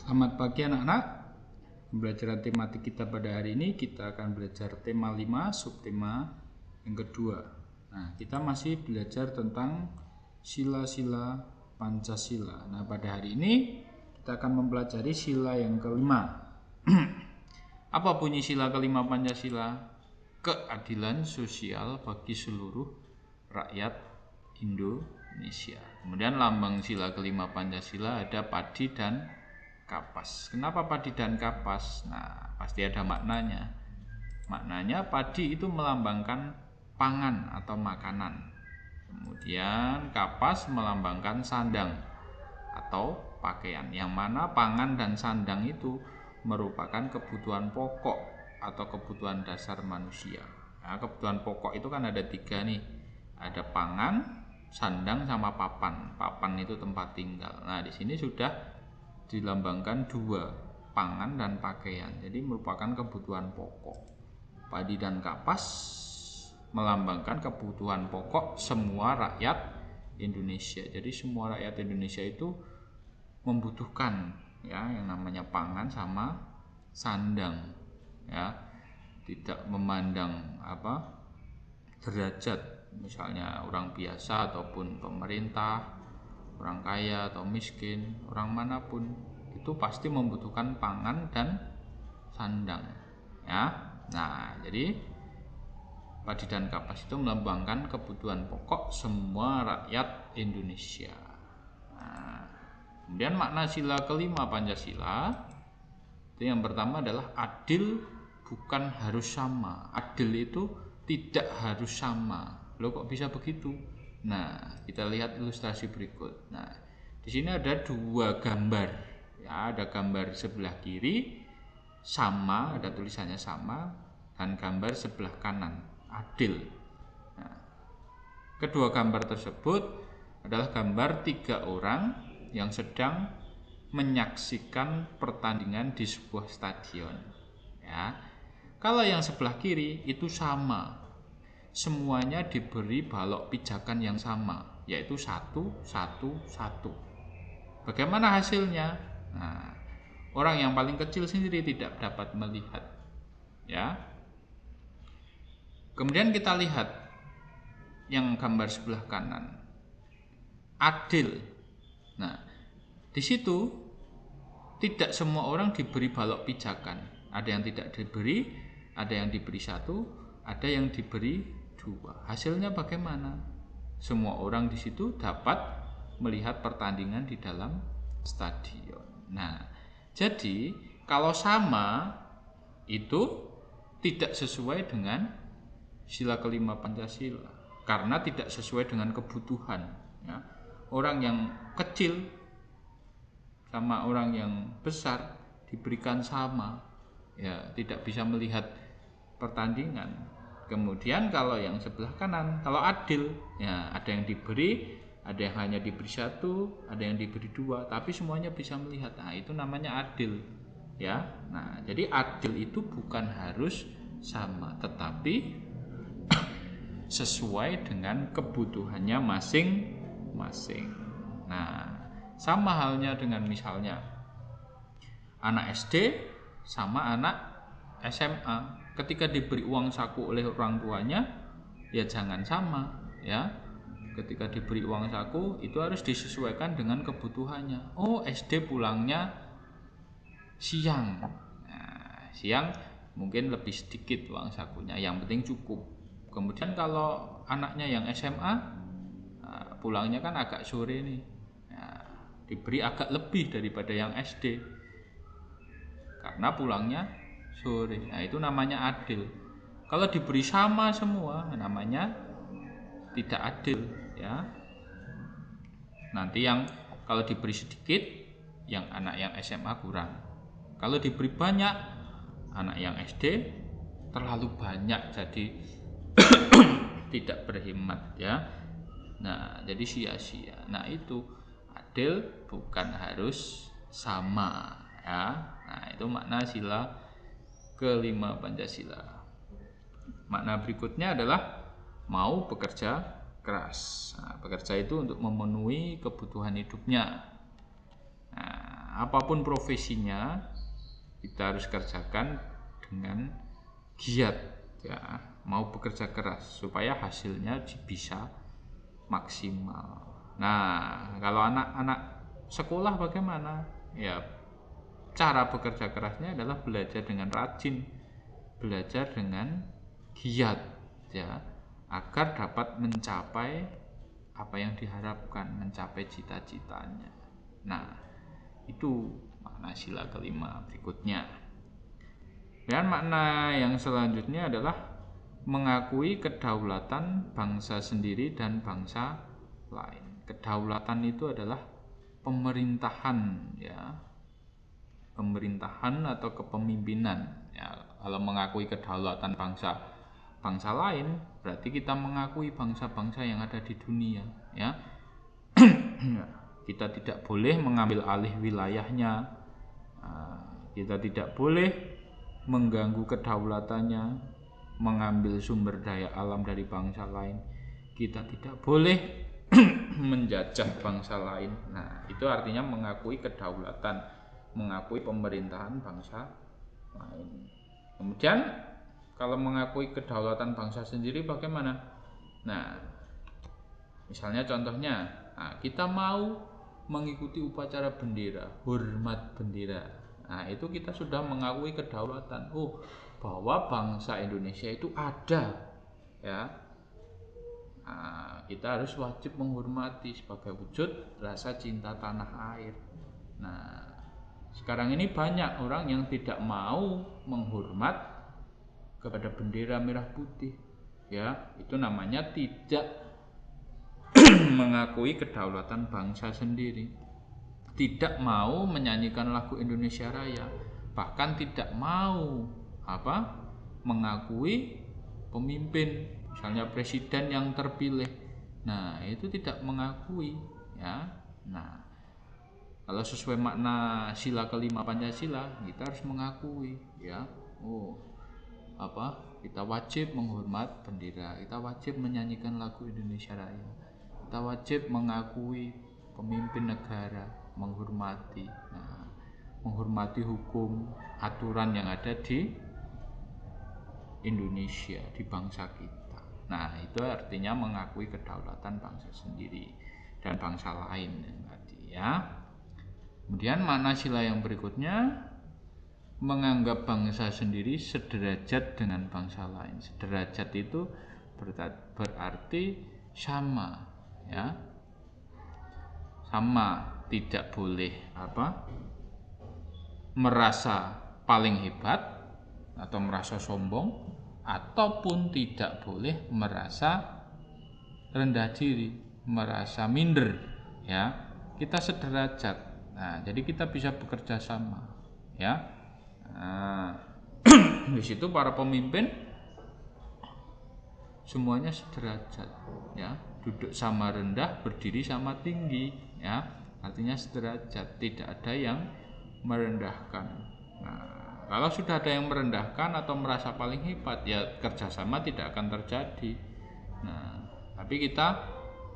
Selamat pagi anak-anak. Pembelajaran tematik kita pada hari ini kita akan belajar tema 5, subtema yang kedua. Nah, kita masih belajar tentang sila-sila Pancasila. Nah, pada hari ini kita akan mempelajari sila yang kelima. Apa bunyi sila kelima Pancasila? Keadilan sosial bagi seluruh rakyat Indonesia. Kemudian lambang sila kelima Pancasila ada padi dan kapas. Kenapa padi dan kapas? Nah, pasti ada maknanya. Maknanya padi itu melambangkan pangan atau makanan. Kemudian kapas melambangkan sandang atau pakaian. Yang mana pangan dan sandang itu merupakan kebutuhan pokok atau kebutuhan dasar manusia. Nah, kebutuhan pokok itu kan ada 3 nih. Ada pangan, sandang, sama papan. Papan itu tempat tinggal. Nah, di sini sudah dilambangkan 2, pangan dan pakaian. Jadi merupakan kebutuhan pokok. Padi dan kapas melambangkan kebutuhan pokok semua rakyat Indonesia. Jadi semua rakyat Indonesia itu membutuhkan ya yang namanya pangan sama sandang ya. Tidak memandang derajat, misalnya orang biasa ataupun pemerintah, orang kaya atau miskin, orang manapun itu pasti membutuhkan pangan dan sandang ya. Nah, jadi padi dan kapas itu melambangkan kebutuhan pokok semua rakyat Indonesia. Nah, kemudian makna sila kelima Pancasila itu yang pertama adalah adil bukan harus sama. Adil itu tidak harus sama. Loh, kok bisa begitu? Nah, kita lihat ilustrasi berikut. Nah, di sini ada 2 gambar. Ya, ada gambar sebelah kiri sama, ada tulisannya sama, dan gambar sebelah kanan adil. Nah, kedua gambar tersebut adalah gambar 3 orang yang sedang menyaksikan pertandingan di sebuah stadion. Ya, kalau yang sebelah kiri itu sama. Semuanya diberi balok pijakan yang sama, yaitu 1, 1, 1. Bagaimana hasilnya? Nah, orang yang paling kecil sendiri tidak dapat melihat. Ya. Kemudian kita lihat yang gambar sebelah kanan. Adil. Nah, di situ tidak semua orang diberi balok pijakan. Ada yang tidak diberi, ada yang diberi 1, ada yang diberi 2. Hasilnya bagaimana? Semua orang di situ dapat melihat pertandingan di dalam stadion. Nah, jadi kalau sama itu tidak sesuai dengan sila kelima Pancasila karena tidak sesuai dengan kebutuhan. Ya. Orang yang kecil sama orang yang besar diberikan sama, ya tidak bisa melihat pertandingan. Kemudian kalau yang sebelah kanan, kalau adil, ya ada yang diberi, ada yang hanya diberi 1, ada yang diberi 2, tapi semuanya bisa melihat. Nah, itu namanya adil, ya. Nah, jadi adil itu bukan harus sama, tetapi sesuai dengan kebutuhannya masing-masing. Nah, sama halnya dengan misalnya anak SD sama anak SMA. Ketika diberi uang saku oleh orang tuanya, ya jangan sama, ya. Ketika diberi uang saku itu harus disesuaikan dengan kebutuhannya. Oh, SD pulangnya siang. Nah, siang mungkin lebih sedikit uang sakunya, yang penting cukup. Kemudian kalau anaknya yang SMA, pulangnya kan agak sore nih. Nah, diberi agak lebih daripada yang SD. Karena pulangnya sore. Nah, itu namanya adil. Kalau diberi sama semua namanya tidak adil, ya. Nanti yang kalau diberi sedikit, yang anak yang SMA kurang. Kalau diberi banyak, anak yang SD terlalu banyak, jadi tidak berhemat, ya. Nah, jadi sia-sia. Nah, itu adil bukan harus sama, ya. Nah, itu makna sila kelima Pancasila. Makna berikutnya adalah mau bekerja keras. Nah, bekerja itu untuk memenuhi kebutuhan hidupnya. Nah, apapun profesinya kita harus kerjakan dengan giat ya, mau bekerja keras supaya hasilnya bisa maksimal. Nah, kalau anak-anak sekolah bagaimana? Ya, cara bekerja kerasnya adalah belajar dengan rajin, belajar dengan giat ya, agar dapat mencapai apa yang diharapkan, mencapai cita-citanya. Nah, itu makna sila kelima berikutnya. Dan makna yang selanjutnya adalah mengakui kedaulatan bangsa sendiri dan bangsa lain. Kedaulatan itu adalah pemerintahan ya, pemerintahan atau kepemimpinan ya. Kalau mengakui kedaulatan bangsa lain, berarti kita mengakui bangsa-bangsa yang ada di dunia ya. Kita tidak boleh mengambil alih wilayahnya, kita tidak boleh mengganggu kedaulatannya, mengambil sumber daya alam dari bangsa lain, kita tidak boleh menjajah bangsa lain. Nah, itu artinya mengakui kedaulatan, mengakui pemerintahan bangsa lain. Kemudian kalau mengakui kedaulatan bangsa sendiri bagaimana? Nah, misalnya contohnya, kita mau mengikuti upacara bendera, hormat bendera. Nah, itu kita sudah mengakui kedaulatan. Bahwa bangsa Indonesia itu ada ya. Nah, kita harus wajib menghormati sebagai wujud rasa cinta tanah air. Nah, sekarang ini banyak orang yang tidak mau menghormat kepada bendera merah putih ya, itu namanya tidak mengakui kedaulatan bangsa sendiri, tidak mau menyanyikan lagu Indonesia Raya, bahkan tidak mau mengakui pemimpin, misalnya presiden yang terpilih. Nah, itu tidak mengakui ya. Nah, kalau sesuai makna sila kelima Pancasila, kita harus mengakui ya. Kita wajib menghormat bendera, kita wajib menyanyikan lagu Indonesia Raya, kita wajib mengakui pemimpin negara, menghormati hukum, aturan yang ada di Indonesia, di bangsa kita. Nah, itu artinya mengakui kedaulatan bangsa sendiri dan bangsa lain tadi ya. Kemudian makna sila yang berikutnya, menganggap bangsa sendiri sederajat dengan bangsa lain. Sederajat itu berarti sama ya. Sama, tidak boleh merasa paling hebat atau merasa sombong, ataupun tidak boleh merasa rendah diri, merasa minder ya. Kita sederajat. Nah, jadi kita bisa bekerja sama ya. Nah, di situ para pemimpin semuanya sederajat ya, duduk sama rendah, berdiri sama tinggi ya, artinya sederajat, tidak ada yang merendahkan. Nah, kalau sudah ada yang merendahkan atau merasa paling hebat, ya kerjasama tidak akan terjadi. Nah, tapi kita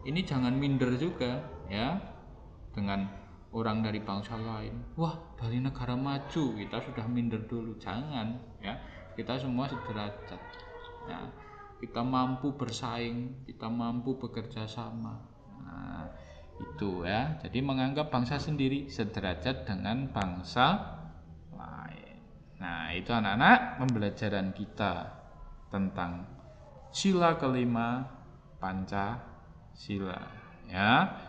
ini jangan minder juga ya dengan orang dari bangsa lain. Wah, dari negara maju kita sudah minder dulu, jangan ya. Kita semua sederajat ya. Kita mampu bersaing, kita mampu bekerja sama. Nah, itu ya. Jadi menganggap bangsa sendiri sederajat dengan bangsa lain. Nah, itu anak-anak pembelajaran kita tentang sila kelima Pancasila ya.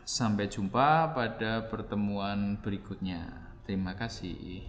Sampai jumpa pada pertemuan berikutnya. Terima kasih.